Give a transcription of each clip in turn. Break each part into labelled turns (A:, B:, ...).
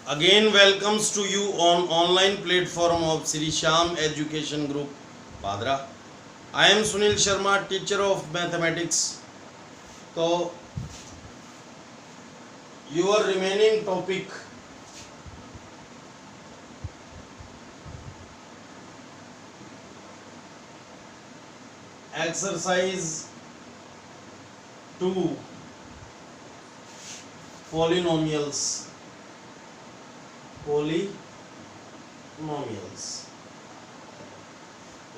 A: Again welcomes to you on online platform of Sri Sham Education Group, Padra. I am Sunil Sharma, teacher of mathematics. So your remaining topic exercise 2 polynomials.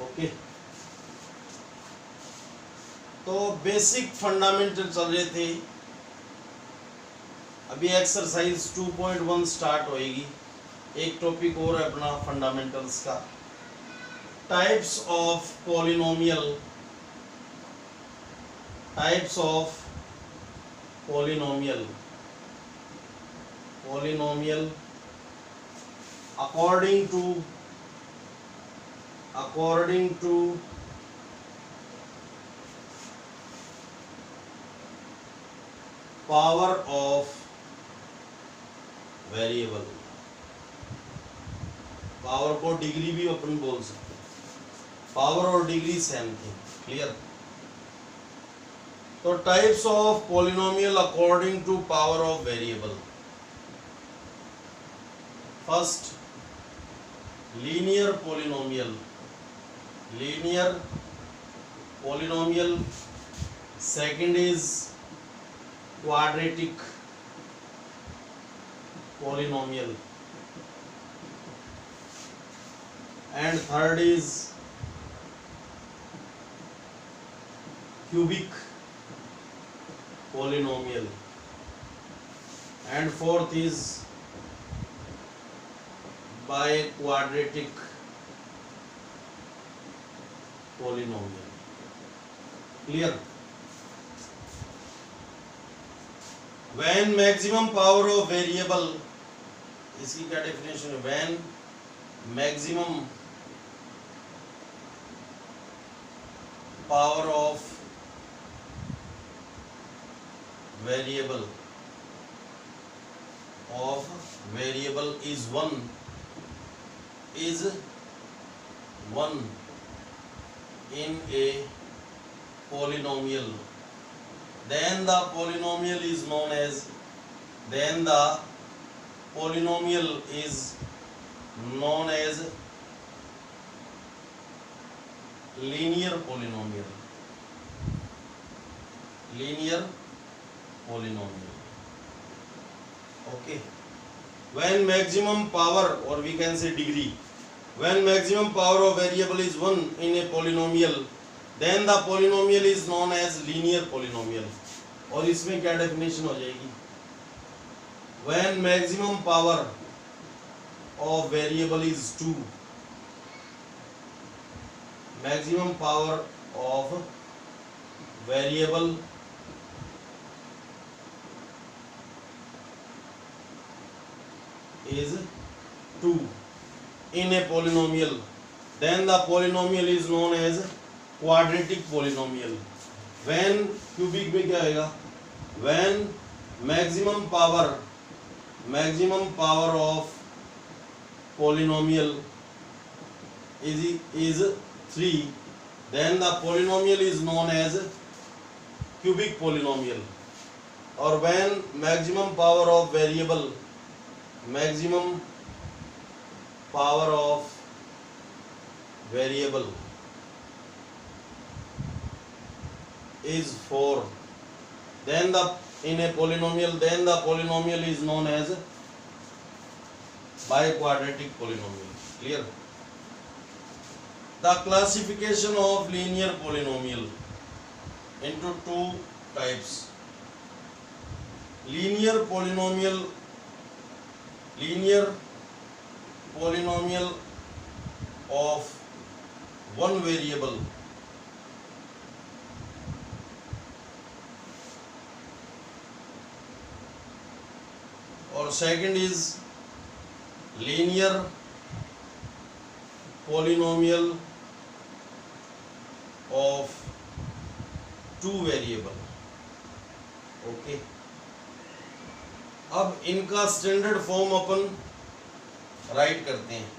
A: Okay तो basic fundamental चल रहे थे। अभी exercise 2.1 start होएगी। एक topic और है अपना फंडामेंटल्स का, types of polynomial. Types of polynomial according to power of variable. Power को डिग्री भी अपन बोल सकते हैं, पावर और डिग्री सेम थी। क्लियर? तो types of polynomial according to power of variable. First linear polynomial. Second is quadratic polynomial and third is cubic polynomial and fourth is biquadratic polynomial. Clear? When maximum power of variable, इसकी क्या definition है? When maximum power of variable is one in a polynomial, then the polynomial is known as linear polynomial। Okay. When maximum power, or we can say degree, when maximum power of variable is 1 in a polynomial, then the polynomial is known as linear polynomial। और इसमें क्या definition हो जाएगी? When maximum power of variable is 2, maximum power of variable is 2 in a polynomial, then the polynomial is known as quadratic polynomial। when cubic में क्या आएगा? when maximum power of polynomial is 3, then the polynomial is known as cubic polynomial। और when maximum power of variable is 4, then the polynomial is known as biquadratic polynomial। Clear? The classification of linear polynomial into two types: linear polynomial of one variable और second is linear polynomial of two variable। Okay, अब इनका standard form अपन right करते हैं।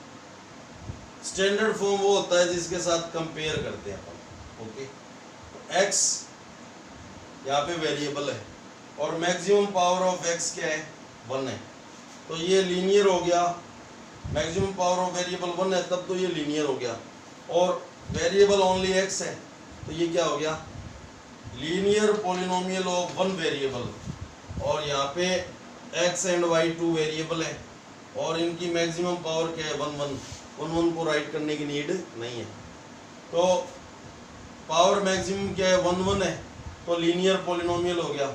A: Standard form वो होता है जिसके साथ कंपेयर करते हैं अपन। ओके, तो x यहाँ पे वेरिएबल है और मैक्सिमम पावर ऑफ x क्या है, 1 है, तो ये लीनियर हो गया। मैक्सिमम पावर ऑफ वेरिएबल 1 है तब तो ये लीनियर हो गया, और वेरिएबल ओनली x है तो ये क्या हो गया, लीनियर पॉलिनोमियल ऑफ 1 वेरिएबल। और यहाँ पे x एंड y 2 वेरिएबल है और इनकी मैक्सिमम पावर क्या है, 1 को राइट करने की नीड नहीं है। तो पावर मैक्सिमम क्या है, 1 है, तो लीनियर पॉलिनोमियल हो गया।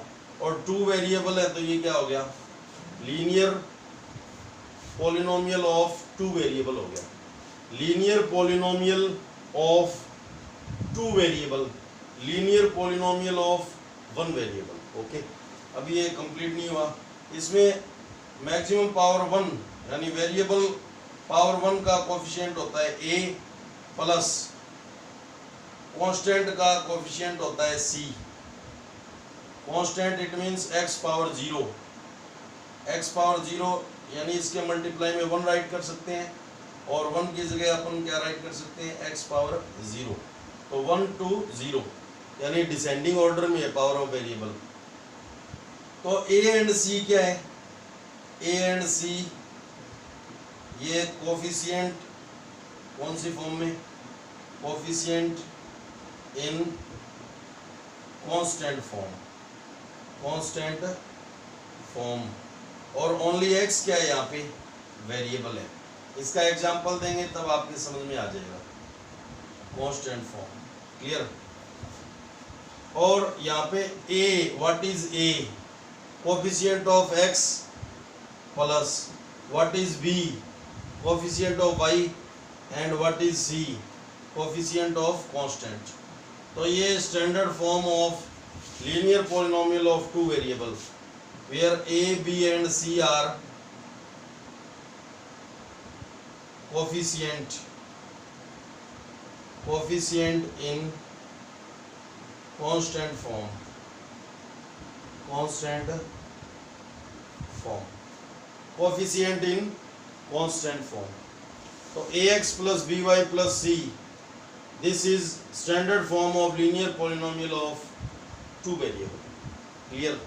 A: और 2 वेरिएबल है तो ये क्या हो गया, लीनियर पॉलिनोमियल ऑफ 2 वेरिएबल हो गया। Linear polynomial of 2 variable, linear polynomial of 1 variable. Okay, अभी ये कंप्लीट नहीं हुआ। इसमें मैक्सिमम पावर 1 यानी वेरिएबल पावर 1 का कोफिशिएंट होता है a प्लस कांस्टेंट का कोफिशिएंट होता है c। Constant it means x power 0, x power 0 यानी इसके मल्टीप्लाई में 1 राइट कर सकते हैं, और 1 की जगह अपन क्या राइट कर सकते हैं, x पावर 0। तो 1 to 0 यानी डिसेंडिंग ऑर्डर में है पावर ऑफ वेरिएबल। तो a एंड c क्या है, a एंड c ये कोफिशिएंट कौन सी फॉर्म में, कोफिशिएंट इन कांस्टेंट फॉर्म, कांस्टेंट फॉर्म। और ओनली x क्या है, यहाँ पे वेरिएबल है। इसका एग्जांपल देंगे तब आपके समझ में आ जाएगा, कांस्टेंट फॉर्म। क्लियर। और यहाँ पे a, what is a, coefficient of x plus what is b, coefficient of y, and what is c, coefficient of constant. तो ये standard form of linear polynomial of 2 variable where a, b and c are coefficient in constant form, coefficient in constant form। तो ax plus by plus c, this is standard form of linear polynomial of 2 variable। Clear.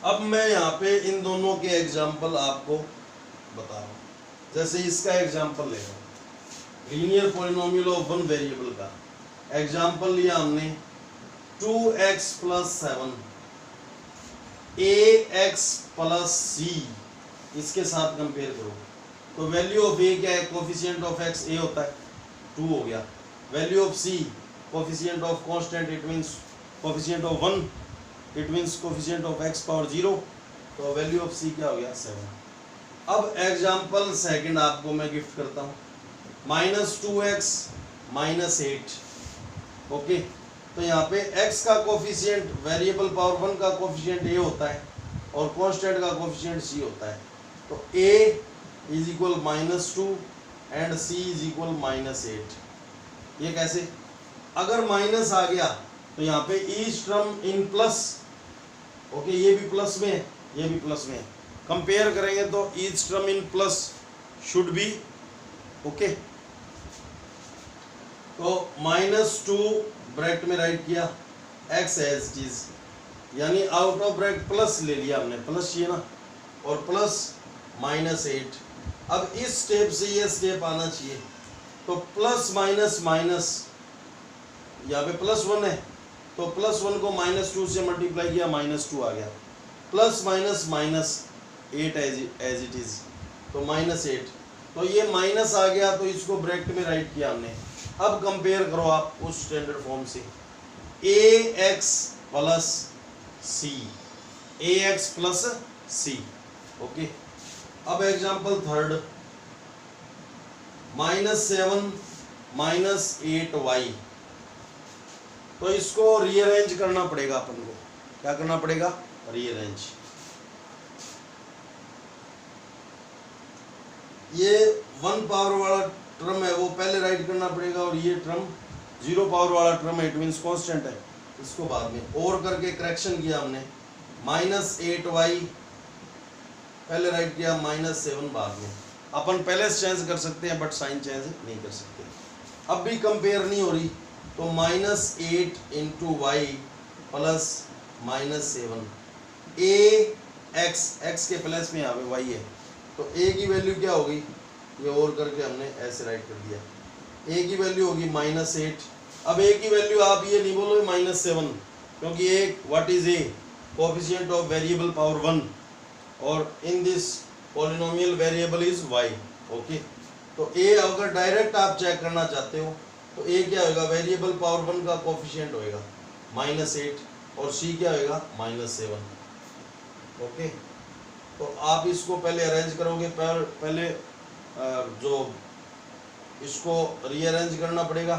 A: अब मैं यहाँ पे इन दोनों के example आपको बता रहा हूँ। जैसे इसका एग्जाम्पल ले लो, लीनियर पॉलिनोमियल ऑफ 1 वेरिएबल का एग्जाम्पल लिया हमने 2x plus 7 ax plus c, इसके साथ कंपेयर करो तो वैल्यू ऑफ a क्या है, कोफिशिएंट ऑफ x a होता है, 2 हो गया। Value of c, coefficient of constant it means coefficient of 1, it means coefficient of x power 0, तो वैल्यू ऑफ c क्या हो गया, 7। अब एग्जाम्पल सेकंड आपको मैं गिफ्ट करता हूँ, -2x -8। ओके, तो यहाँ पे x का कोफिशिएंट वेरिएबल पावर 1 का कोफिशिएंट a होता है और कांस्टेंट का कोफिशिएंट c होता है। तो a is equal -2 and c is equal -8। ये कैसे, अगर माइनस आ गया तो यहाँ पे each term in plus. Okay, ये भी प्लस में है, ये भी प्लस में है, कंपेयर करेंगे तो each term in plus should be okay. तो -2 ब्रैकेट में राइट किया, x एज इट इज, यानी आउट ऑफ ब्रैकेट प्लस ले लिया हमने, प्लस चाहिए ना, और प्लस -8। अब इस स्टेप से ये स्टेप आना चाहिए, तो प्लस माइनस माइनस, यहाँ पे +1 है तो +1 को -2 से मल्टीप्लाई किया, -2 आ गया, plus minus minus 8 as it is, तो -8। तो ये माइनस आ गया तो इसको ब्रैकेट में राइट किया हमने। अब कंपेयर करो आप उस स्टैंडर्ड फॉर्म से, ax plus c, ax plus c। Okay, अब एग्जाम्पल थर्ड, -7 -8y। तो इसको रीअरेंज करना पड़ेगा अपन को, क्या करना पड़ेगा, रीअरेंज। ये 1 पावर वाला टर्म है वो पहले राइट करना पड़ेगा, और ये टर्म 0 पावर वाला टर्म है, इट मींस कांस्टेंट है, इसको बाद में और करके करेक्शन किया हमने। -8y पहले राइट किया, -7 बाद में। अपन पहले से चेंज कर सकते हैं बट साइन चेंज नहीं कर सकते। अब भी कंपेयर नहीं हो रही, तो -8 इंटू वाई प्लस -7 ए एक्स के प्लस में यहाँ पे वाई है, तो ए की वैल्यू क्या होगी, ये और करके हमने ऐसे राइट कर दिया, ए की वैल्यू होगी -8। अब ए की वैल्यू आप ये नहीं बोलोगे -7, क्योंकि A what is A, coefficient of variable power 1 और in this polynomial variable is y। Okay, तो ए अगर डायरेक्ट आप चेक करना चाहते हो तो ए क्या होगा, वेरिएबल पावर 1 का कोएफिशिएंट होएगा -8 और सी क्या होएगा -7। ओके, तो आप इसको पहले अरेंज करोगे, पहले जो इसको रीअरेंज करना पड़ेगा,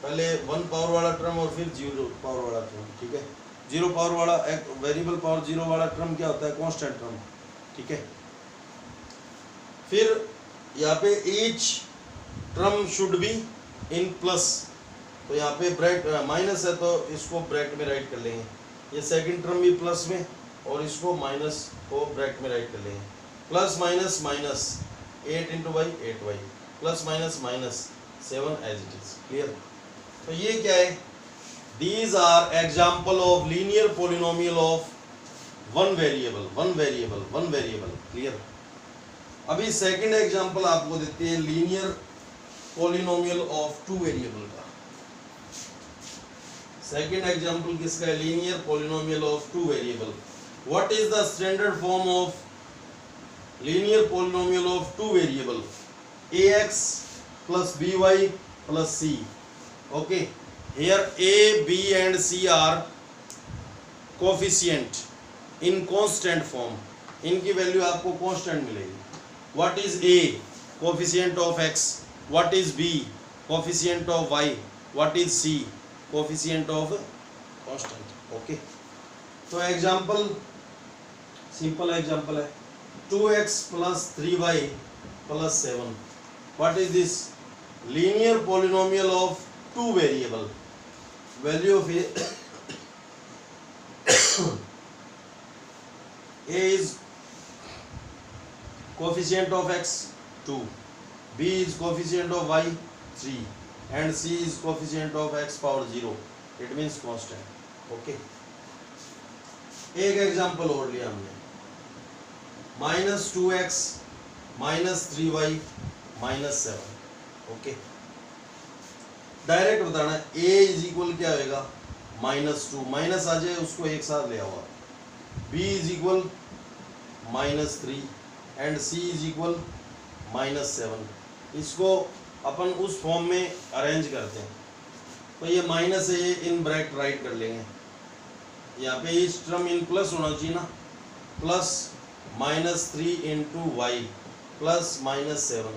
A: पहले 1 पावर वाला टर्म और फिर 0 पावर वाला टर्म। ठीक है, 0 पावर वाला वेरिएबल पावर 0 वाला टर्म क्या होता है, कांस्टेंट टर्म। ठीक है, फिर यहाँ पे each term should be in plus, तो यहाँ पे ब्रैकेट माइनस है तो इसको ब्रैकेट में राइट कर लेंगे, ये सेकंड टर्म भी प्लस में और इसको माइनस को ब्रैकेट में राइट कर लेंगे, plus minus minus 8 into y 8y plus minus minus 7 as it is. Clear, तो ये क्या है, these are example of linear polynomial of one variable. Clear, अभी सेकंड एग्जांपल आपको देते हैं लीनियर पोलिनोमियल ऑफ 2 वेरिएबल का। सेकंड एग्जांपल किसका है, linear polynomial of 2 variable. What is the standard form of linear polynomial of 2 variable, ax plus by plus c। okay, here a, b and c are coefficient in constant form, इनकी value आपको constant मिलेगी। What is a, coefficient of x, what is b, coefficient of y, what is c, coefficient of constant. Okay, तो example simple example है 2x plus 3y plus 7। What is this, linear polynomial of 2 variable, value of a is coefficient of x 2, b is coefficient of y 3 and c is coefficient of x power 0, it means constant। okay, एक example और लिया हमने, -2x -3y -7। Okay, direct बताना है a is equal क्या होएगा, -2 minus आ जाए उसको एक साथ ले आओ, b is equal -3 and c is equal -7। इसको अपन उस फॉर्म में अरेंज करते हैं, तो ये माइनस है, ये इन ब्रैकेट राइट कर लेंगे, यहाँ पे इस टर्म इन प्लस होना चाहिए ना, प्लस -3 इंटू वाई प्लस -7।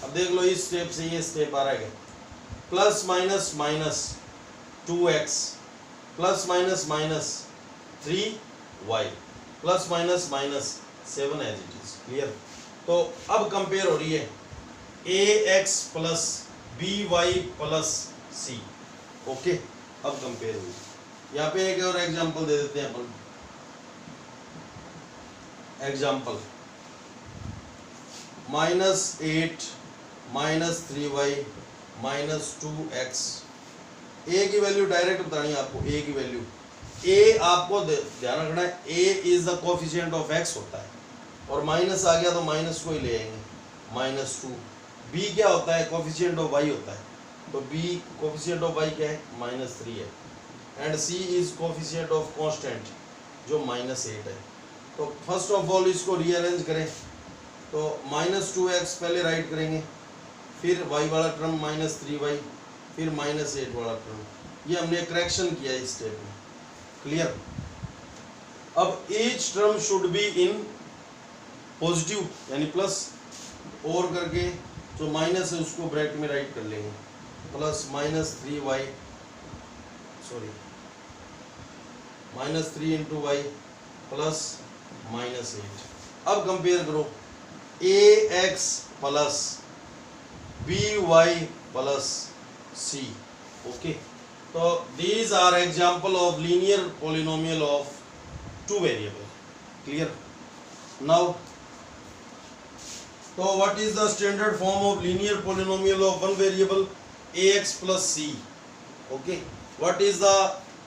A: अब देख लो इस स्टेप से ये स्टेप आ रहा है, plus minus minus 2x plus minus minus 3y plus minus minus 7 as it is. Clear, तो अब कंपेयर हो रही है ax plus by plus c। Okay, अब कंपेयर हुई, यहाँ पे एक और एग्जांपल दे देते हैं अपन। Example -8 -3y -2x। a की वैल्यू डायरेक्ट बतानी है आपको, a की वैल्यू, a आपको ध्यान रखना है, a is the coefficient of x होता है, और माइनस आ गया तो माइनस को ही ले आएंगे, -2। b क्या होता है, कोएफिशिएंट ऑफ y होता है, तो b कोएफिशिएंट ऑफ y क्या है, -3 है, and c is coefficient of constant जो -8 है। तो फर्स्ट ऑफ ऑल इसको रीअरेंज करें, तो -2x पहले राइट करेंगे, फिर y वाला टर्म -3y, फिर -8 वाला टर्म, ये हमने करेक्शन किया इस स्टेप में। क्लियर, अब each term should be in positive यानी प्लस, और करके जो माइनस है उसको ब्रैकेट में राइट कर लेंगे, plus -3y sorry -3 into y plus -8। अब कंपेयर करो ax plus by plus c। Okay, तो these are example of linear polynomial of two variable. Clear? Now तो what is the standard form of linear polynomial of one variable ax plus c? Okay, what is the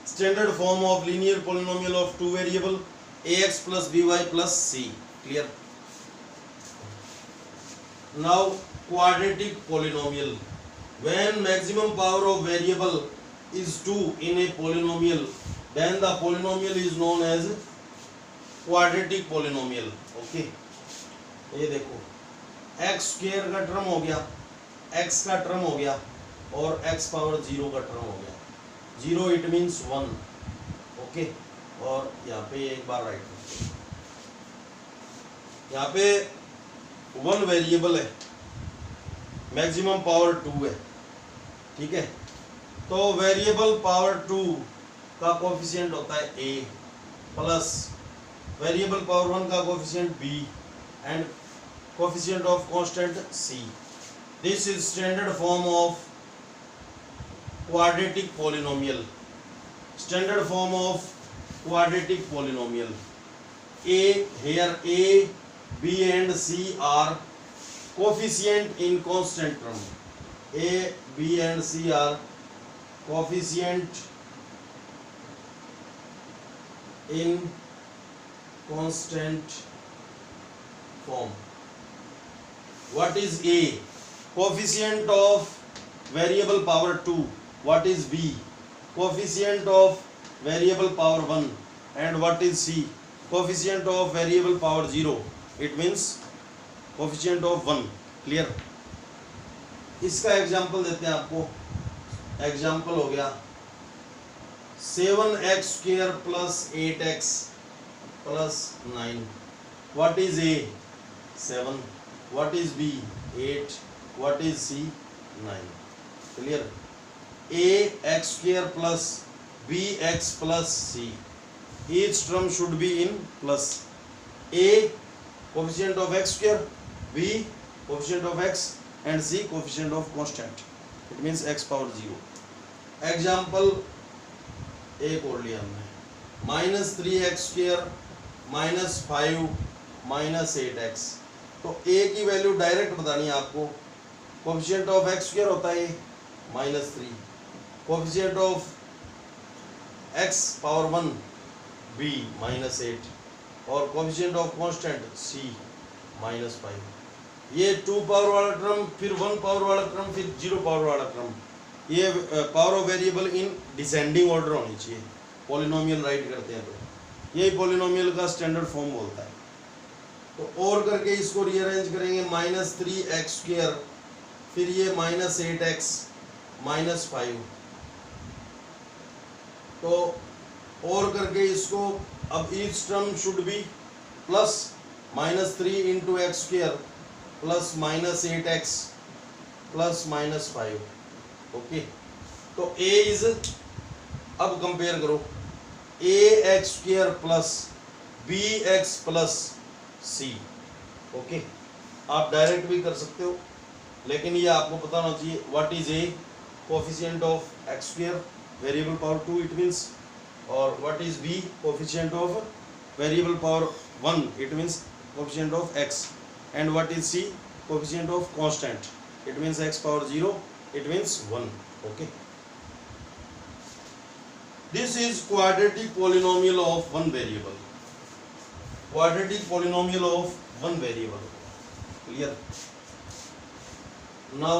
A: standard form of linear polynomial of two variable ax plus by plus c? Clear? Now quadratic polynomial, when maximum power of variable is 2 in a polynomial, then the polynomial is known as quadratic polynomial. Okay, ये देखो x square का term हो गया, x का term हो गया और x power 0 का टर्म हो गया। 0 इट मीन्स 1। ओके, और यहाँ पे एक बार राइट, यहाँ पे 1 वेरिएबल है, मैक्सिमम पावर 2 है। ठीक है, तो वेरिएबल पावर 2 का कोफिशिएंट होता है a प्लस वेरिएबल पावर 1 का coefficient b and coefficient of constant c. This is standard form of quadratic polynomial. Standard form of quadratic polynomial. Here a, b and c are coefficient in constant term. A, b and c are coefficient in constant form. What is a? Coefficient of variable power 2. What is b? Coefficient of variable power 1. And what is c? Coefficient of variable power 0. It means coefficient of 1. Clear? इसका example देते हैं आपको। Example हो गया 7x square plus 8x plus 9. What is a? 7. What is b? 8. What is c? 9. Clear? A x square plus b x plus c. Each term should be in plus. A coefficient of x square, b coefficient of x and c coefficient of constant. It means x power 0. Example एक और लिया हमने -3x square -5 -8x. तो a की value direct बतानी है आपको। Coefficient of x square होता है -3, coefficient of x power 1 b -8 और कोफिशिएंट ऑफ कांस्टेंट c -5. ये 2 पावर वाला टर्म, फिर 1 पावर वाला टर्म, फिर 0 पावर वाला टर्म। ये power of variable in descending order होनी चाहिए। पॉलिनोमियल राइट करते हैं तो यही पॉलिनोमियल का स्टैंडर्ड फॉर्म बोलता है। तो और करके इसको रीअरेंज करेंगे -3x स्क्वायर, फिर ये -8x -5। तो और करके इसको अब each term should be plus -3 into x square plus -8x plus -5। Okay, तो a इज, अब कंपेयर करो, ax square plus bx plus c। Okay, आप डायरेक्ट भी कर सकते हो, लेकिन ये आपको पता होना चाहिए। What is a? Coefficient of x square variable power 2 it means, और what is b? Coefficient of variable power 1 it means coefficient of x, and what is c? Coefficient of constant it means x power 0 it means 1. Okay, this is quadratic polynomial of one variable. Quadratic polynomial of one variable. Clear? Now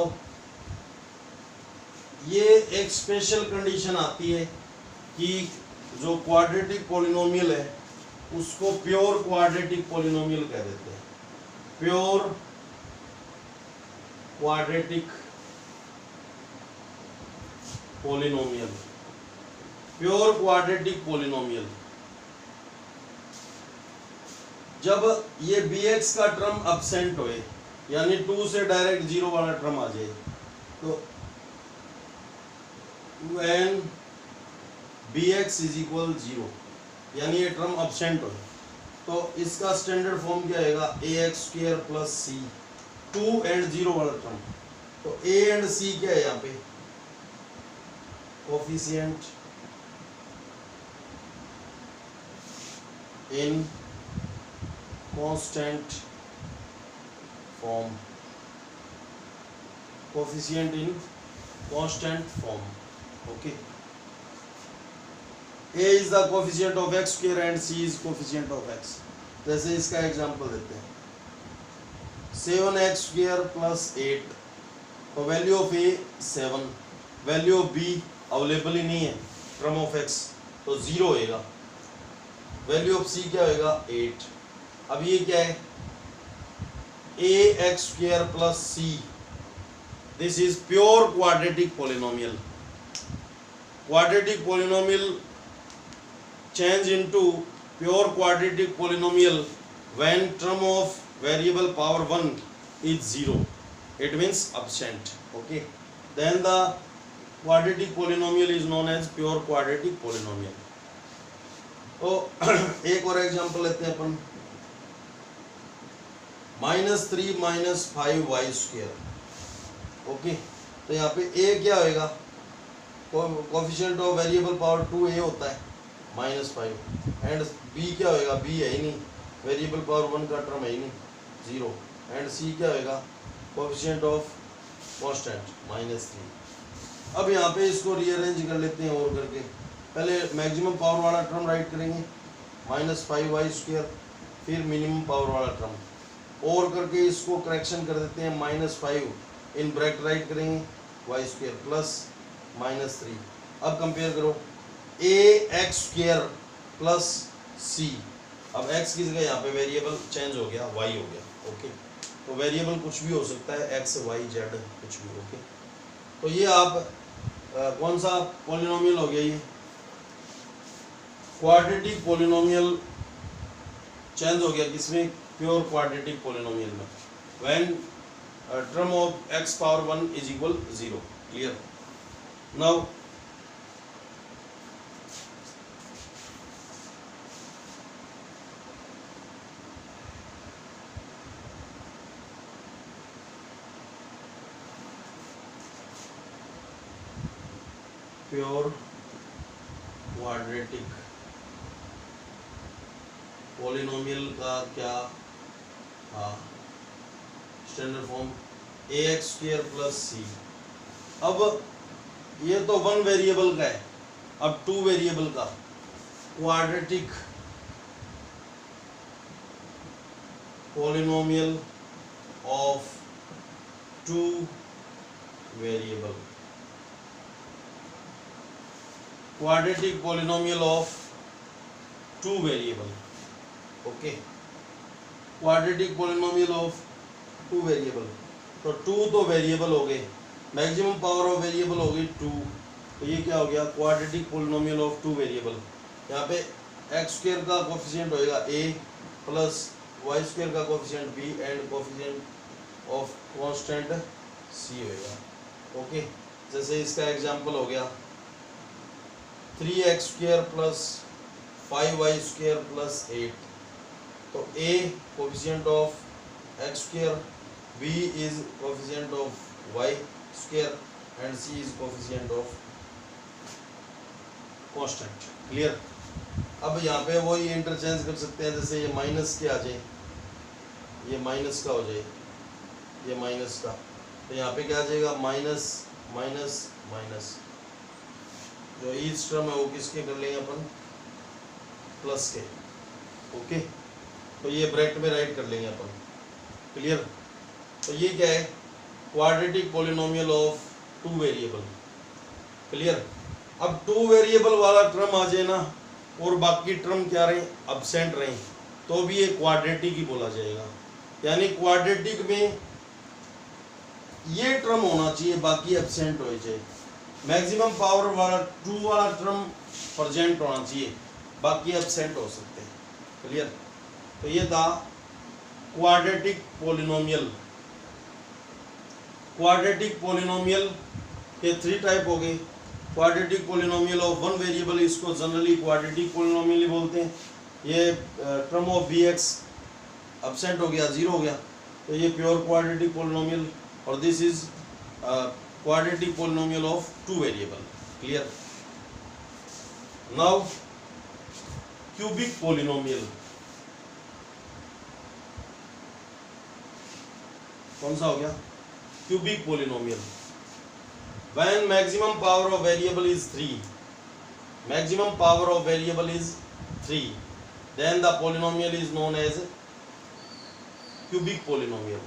A: ये एक special condition आती है कि जो quadratic polynomial है उसको pure quadratic polynomial कह देते हैं। Pure quadratic polynomial, pure quadratic polynomial. जब ये bx का टर्म अब्सेंट होए, यानी 2 से डायरेक्ट 0 वाला टर्म आ जाए, तो when bx इज इक्वल 0, यानी ये टर्म अब्सेंट होए, तो इसका स्टैंडर्ड फॉर्म क्या आएगा? ax square plus c, 2 and 0 वाला टर्म। तो a एंड c क्या है यहाँ पे? Coefficient in constant form. Coefficient in constant form. Okay. A is the coefficient of x square and c is coefficient of x. जैसे इसका example देते हैं 7x square plus 8, तो value of a 7, value of b available ही नहीं है, term of x तो 0 होएगा, वैल्यू ऑफ c क्या होएगा 8। अब ये क्या है ax square plus c, this is pure quadratic polynomial. Quadratic polynomial change into pure quadratic polynomial when term of variable power 1 is 0, it means absent. Okay, then the quadratic polynomial is known as pure quadratic polynomial. तो एक और example लेते हैं अपन, -3 - 5y square. Okay, तो यहाँ पे a क्या होएगा, coefficient of variable power 2a होता है -5, एंड b क्या होएगा, b है ही नहीं, वेरिएबल पावर 1 का टर्म है ही नहीं 0, एंड c क्या होएगा कोएफिशिएंट ऑफ कांस्टेंट -3। अब यहाँ पे इसको रीअरेंज कर लेते हैं और करके, पहले मैक्सिमम पावर वाला टर्म राइट करेंगे -5y स्क्वायर, फिर मिनिमम पावर वाला टर्म, और करके इसको करेक्शन कर देते हैं -5 इन ब्रैकेट राइट करेंगे y स्क्वायर प्लस -3। अब कंपेयर करो ax स्क्वायर प्लस c, अब x की जगह यहाँ पे वेरिएबल चेंज हो गया, y हो गया। ओके, तो वेरिएबल कुछ भी हो सकता है, x y z कुछ भी। ओके, तो ये आप कौन सा पॉलिनोमियल हो गया, ये क्वाड्रेटिक पॉलिनोमियल चेंज हो गया किसमें, प्योर क्वाड्रेटिक पॉलिनोमियल में, when term of x power 1 is equal 0. Clear? Now pure quadratic polynomial का क्या standard form ax square plus c। अब ये तो 1 वेरिएबल का है, अब 2 वेरिएबल का quadratic polynomial of 2 variable, quadratic polynomial of 2 variable. Okay, quadratic polynomial of 2 variable, तो 2 तो वेरिएबल हो गए, मैक्सिमम पावर ऑफ वेरिएबल हो गई 2, तो ये क्या हो गया क्वाड्रेटिक पॉलिनोमियल ऑफ 2 वेरिएबल। यहाँ पे x स्क्वायर का कोएफिशिएंट होएगा a प्लस y स्क्वायर का coefficient b and coefficient of constant c होएगा। ओके, जैसे इसका एग्जांपल हो गया 3x square plus 5y square plus 8, तो a coefficient of x square, b is coefficient of y square and c is coefficient of constant. Clear? अब यहाँ पे वही इंटरचेंज कर सकते हैं, जैसे ये माइनस के आ जाए, ये माइनस का हो जाए, ये माइनस का, तो यहाँ पे क्या आ जाएगा माइनस माइनस माइनस, जो ईच टर्म है वो किसके कर लेंगे अपन, प्लस के। ओके, तो ये ब्रैकेट में राइट कर लेंगे अपन। क्लियर? तो ये क्या है quadratic polynomial of 2 variable. Clear? अब 2 वेरिएबल वाला टर्म आ जाए ना और बाकी टर्म क्या रहे अब्सेंट रहे, तो भी ये क्वाड्रेटिक ही बोला जाएगा, यानी क्वाड्रेटिक में ये टर्म होना चाहिए, बाकी एब्सेंट हो जाए, मैक्सिमम पावर वाला 2 वाला टर्म प्रेजेंट होना चाहिए, बाकी एब्सेंट हो सकते हैं। क्लियर? तो ये था क्वाड्रेटिक पॉलिनोमियल। क्वाड्रेटिक पॉलिनोमियल के 3 टाइप हो गए। क्वाड्रेटिक पॉलिनोमियल ऑफ 1 वेरिएबल, इसको जनरली क्वाड्रेटिक पॉलिनोमियल ही बोलते हैं। ये term of b x absent हो गया, 0 हो गया, तो ये प्योर क्वाड्रेटिक पॉलिनोमियल, और this is quadratic polynomial of 2 variable. Clear? Now cubic polynomial. कौन सा हो गया, cubic polynomial. When maximum power of variable is 3, maximum power of variable is 3, then the polynomial is known as cubic polynomial.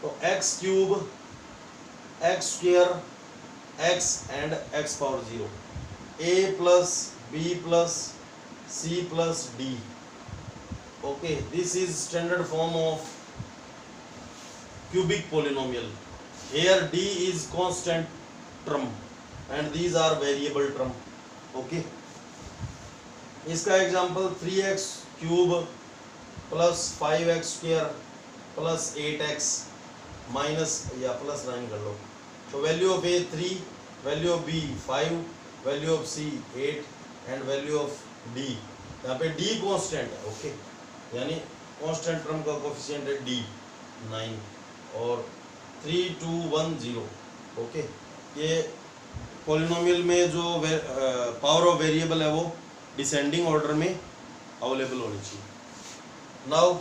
A: तो x cube, x square, x and x power 0, a plus b plus c plus d. Okay, this is standard form of cubic polynomial. Here d is constant term and these are variable term. Okay, इसका example 3x cube plus 5x square plus 8x minus या plus 9 कर लो। तो value of a 3, value of b 5, value of c 8 and value of d, यहाँ पे d constant है। Okay, यानी constant term का coefficient है d 9 और 3 2 1 0। ओके, ये पॉलिनोमियल में जो पावर ऑफ वेरिएबल है वो डिसेंडिंग ऑर्डर में अवेलेबल होनी चाहिए। नाउ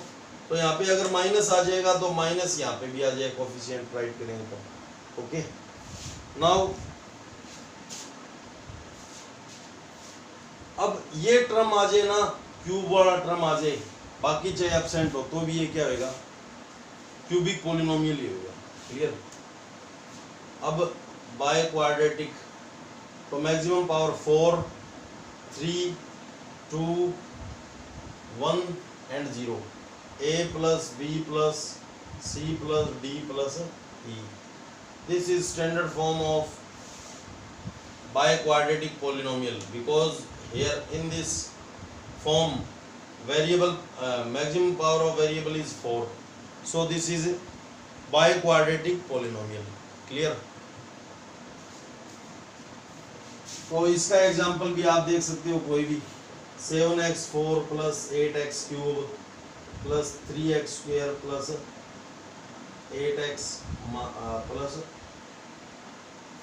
A: तो यहाँ पे अगर माइनस आ जाएगा तो माइनस यहाँ पे भी आ जाएगा, कोफिशिएंट राइट करेंगे तो। ओके, नाउ अब ये टर्म आ जाए ना, क्यूब वाला टर्म आ जाए, बाकी चाहे एब्सेंट हो तो भी ये क्या होगा, क्यूबिक पोलिनोमियल ही होगा। क्लियर। अब बाय क्वाड्रेटिक, तो maximum power 4, 3, 2, 1 and 0, a plus b plus c plus d plus e। This is standard form of by quadratic polynomial because here in this form variable maximum power of variable is 4, so this is biquadratic polynomial. Clear? तो इसका example भी आप देख सकते हो कोई भी, 7x4 plus 8x cube plus 3x square plus 8x plus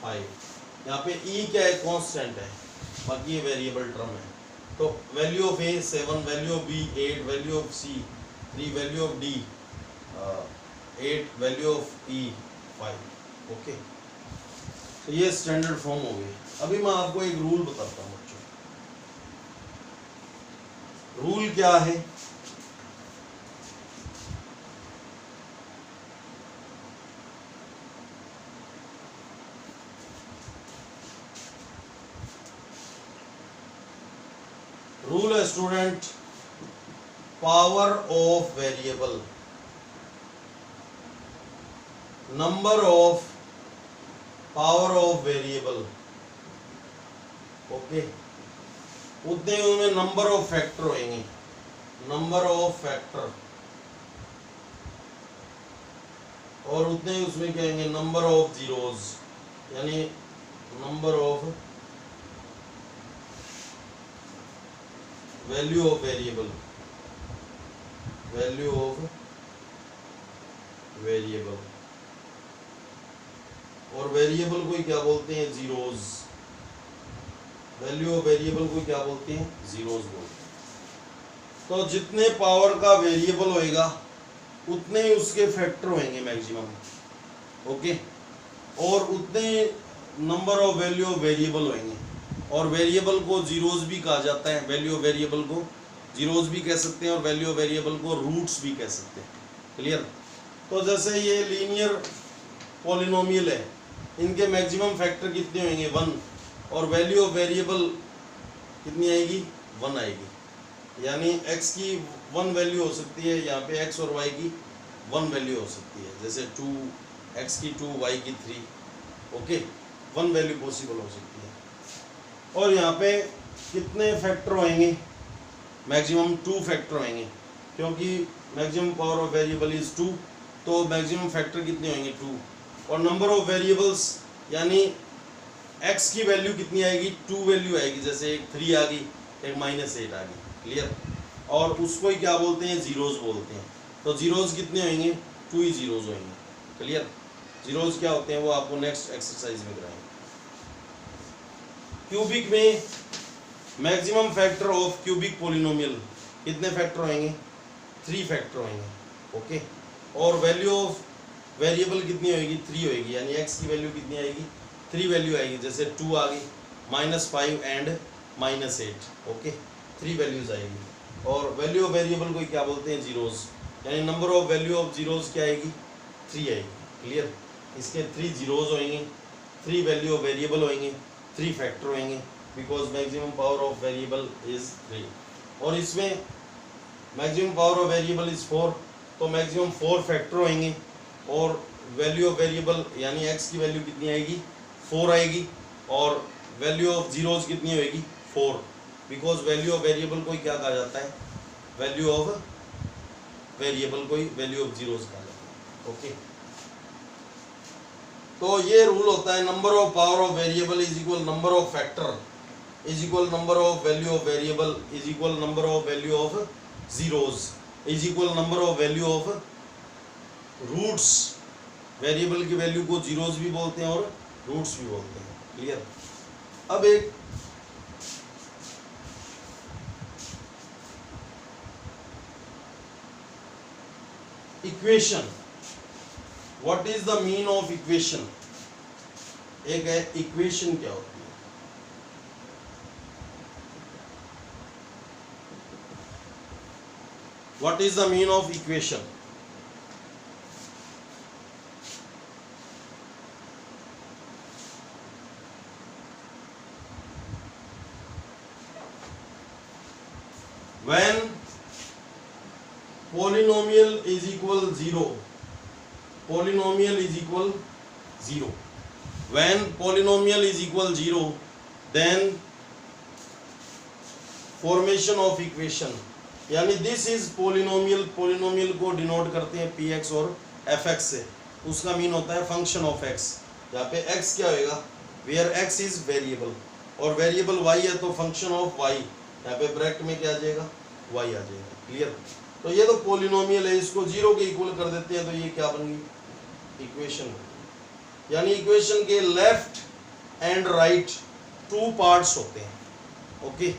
A: 5। यहाँ पे e क्या है, कांस्टेंट है, बाकी ये वेरिएबल टर्म है। तो value of a 7, value of b 8, value of c 3, value of d 8, value of e 5। Okay, तो ये स्टैंडर्ड फॉर्म हो गई। अभी मैं आपको एक रूल बताता हूँ बच्चों। रूल क्या है, रूल है student, power of variable, number of power of variable. Okay, उतने ही उनमें नंबर ऑफ फैक्टर होंगे, नंबर ऑफ फैक्टर, और उतने ही उसमें क्या होंगे, नंबर ऑफ जीरोज, यानी number of value of variable, value of variable. और वेरिएबल को क्या बोलते हैं, जीरोज। वैल्यू ऑफ वेरिएबल को क्या बोलते हैं, जीरोज बोलते हैं। तो जितने पावर का वेरिएबल होएगा उतने ही उसके फैक्टर होंगे मैक्सिमम। ओके, और उतने number of value of variable होंगे। और वेरिएबल को जीरोज भी कहा जाता है, वैल्यू ऑफ वेरिएबल को जीरोज भी कह सकते हैं और वैल्यू ऑफ वेरिएबल को रूट्स भी कह सकते हैं। क्लियर। तो जैसे ये लीनियर पॉलिनोमियल है, इनके मैक्सिमम फैक्टर कितने होंगे, 1, और वैल्यू ऑफ वेरिएबल कितनी आएगी, 1 आएगी। यानी x की 1 वैल्यू हो सकती है, यहाँ पे x और y की 1 वैल्यू हो सकती है, जैसे 2, x की 2, y की 3। ओके, 1 वैल्यू पॉसिबल हो सकती है। और यहाँ पे कितने फैक्टर होंगे, मैक्सिमम 2 फैक्टर होंगे, क्योंकि maximum power of variable is 2, तो मैक्सिमम फैक्टर कितने होंगे, 2। और नंबर ऑफ वेरिएबल्स यानी x की वैल्यू कितनी आएगी, 2 वैल्यू आएगी, जैसे एक 3 आ गई, एक -8 आ गई। क्लियर। और उसको ही क्या बोलते हैं, जीरोज बोलते हैं। तो जीरोज कितने होंगे, 2 ही जीरोज होंगे। क्लियर। जीरोज क्या होते हैं वो आपको नेक्स्ट एक्सरसाइज में कराएंगे। क्यूबिक में maximum factor of cubic polynomial कितने फैक्टर होंगे, 3 फैक्टर होंगे। ओके, और वैल्यू ऑफ वेरिएबल कितनी होगी, 3 होगी, यानी x की वैल्यू कितनी आएगी, 3 वैल्यू आएगी, जैसे 2 आ गई, -5 एंड -8, ओके, 3 वैल्यूज आएगी। और वैल्यू ऑफ वेरिएबल को क्या बोलते हैं, जीरोज, यानी number of value of zeros क्या आएगी, 3 आएगी, क्लियर। इसके 3 जीरोज होंगे, 3 वैल्यू ऑफ वेरिएबल होंगे, 3 फैक्टर होंगे, because maximum power of variable is 3। और इसमें maximum power of variable is 4, तो मैक्सिमम 4 फैक्टर होंगे, और वैल्यू ऑफ वेरिएबल यानी x की वैल्यू कितनी आएगी, 4 आएगी, और वैल्यू ऑफ जीरोज कितनी होगी, 4, बिकॉज वैल्यू ऑफ वेरिएबल को क्या कहा जाता है, वैल्यू ऑफ वेरिएबल को वैल्यू ऑफ जीरोज कहा जाता है, ओके। तो ये रूल होता है, number of power of variable is equal number of factor is equal number of value of variable is equal number of value of zeros is equal number of value of roots. Variable की value को zeros भी बोलते हैं और roots भी बोलते हैं, clear. अब एक equation, what is the mean of equation, एक है इक्वेशन क्या होती है। What is the mean of equation, when polynomial is equal 0, polynomial is equal 0, when polynomial is equal 0, then formation of equation, यानी this is polynomial, polynomial को denote करते हैं px और fx से, उसका मीन होता है फंक्शन ऑफ x। यहाँ पे x क्या होएगा, where x is variable, और वेरिएबल y है तो फंक्शन ऑफ y, यहाँ पे ब्रैकेट में क्या आ जाएगा, y आ जाएगा, क्लियर। तो ये तो पॉलिनोमियल है, इसको 0 के इक्वल कर देते हैं, तो ये क्या बन गई, इक्वेशन। यानी इक्वेशन के लेफ्ट एंड राइट 2 पार्ट्स होते हैं, ओके।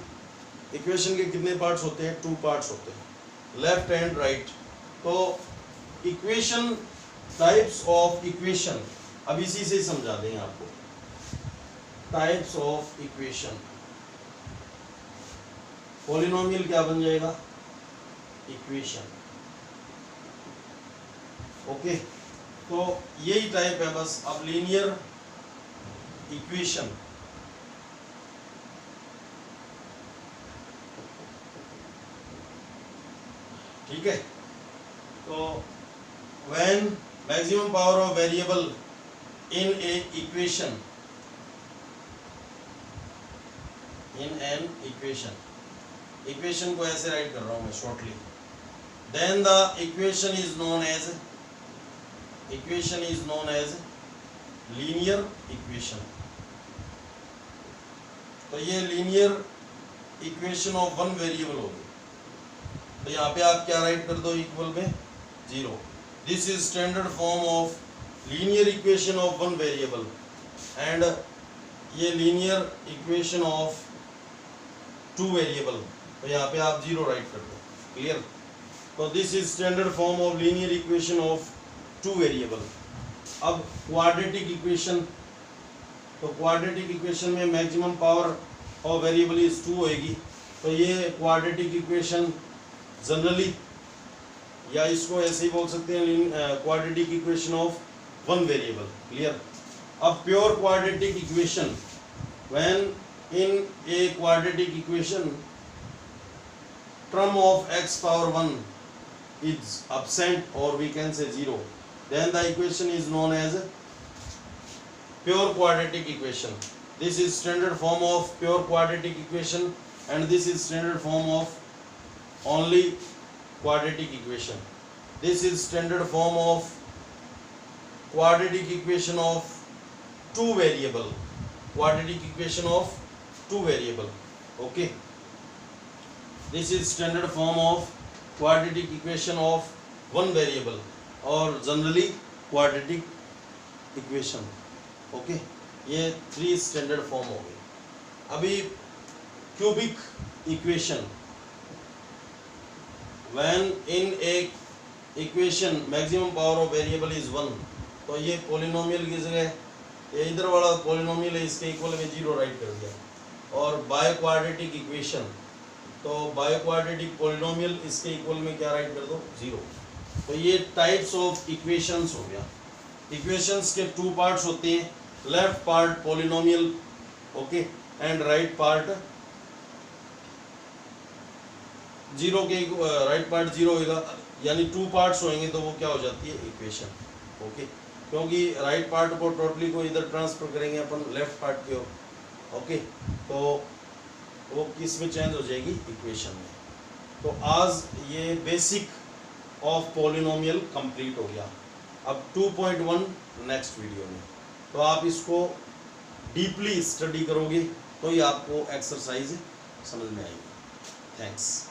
A: इक्वेशन के कितने पार्ट्स होते हैं, 2 पार्ट्स होते हैं, लेफ्ट एंड राइट। तो इक्वेशन, टाइप्स ऑफ इक्वेशन, अब इसी से समझा देंगे आपको, टाइप्स ऑफ इक्वेशन। पॉलिनोमियल क्या बन जाएगा, इक्वेशन, ओके। तो यही टाइप है बस। अब लीनियर इक्वेशन, ठीक है। तो when maximum power of variable in a equation, in an equation, equation को ऐसे राइट कर रहा हूं मैं shortly, then the equation is known as, equation is known as linear equation. तो ये linear equation of one variable होगी, तो यहाँ पे आप क्या राइट कर दो, इक्वल में 0। This is standard form of linear equation of one variable, and ये लीनियर इक्वेशन ऑफ 2 वेरिएबल, तो यहाँ पे आप 0 राइट कर दो, क्लियर। तो this is standard form of linear equation of 2 variable. अब क्वाड्रेटिक इक्वेशन, तो क्वाड्रेटिक इक्वेशन में maximum power of variable is 2 होगी, तो ये क्वाड्रेटिक इक्वेशन जनरली, या इसको ऐसे ही बोल सकते हैं, quadratic equation of one variable, clear. अब pure quadratic equation, when in a quadratic equation term of x power 1 is absent, or we can say 0, then the equation is known as pure quadratic equation. This is standard form of pure quadratic equation, and this is standard form of only quadratic equation. This is standard form of quadratic equation of 2 variable, quadratic equation of 2 variable, okay. This is standard form of quadratic equation of 1 variable, or generally quadratic equation, okay. ये 3 standard form हो गए। अभी cubic equation, when in a equation maximum power of variable is 1, तो ये polynomial की जगह ये इधर वाला पॉलिनोमियल है, इसके इक्वल में 0 राइट कर दिया। और बाय क्वाड्रेटिक इक्वेशन, तो बाय क्वाड्रेटिक पॉलिनोमियल इसके इक्वल में क्या राइट कर दो, 0। तो ये टाइप्स ऑफ इक्वेशंस हो गया। इक्वेशंस के 2 पार्ट्स होते हैं, left part polynomial okay and right part 0 के राइट पार्ट 0 होगा, यानी 2 पार्ट्स होंगे तो वो क्या हो जाती है, इक्वेशन ओके। क्योंकि राइट पार्ट को टोटली को इधर ट्रांसफर करेंगे अपन लेफ्ट पार्ट की ओर ओके, तो वो किस में चेंज हो जाएगी, इक्वेशन में। तो आज ये बेसिक ऑफ पॉलिनोमियल कंप्लीट हो गया। अब 2.1 नेक्स्ट वीडियो में, तो आप इसको डीपली स्टडी करोगे तो ही आपको एक्सरसाइज समझ में आएगी। थैंक्स।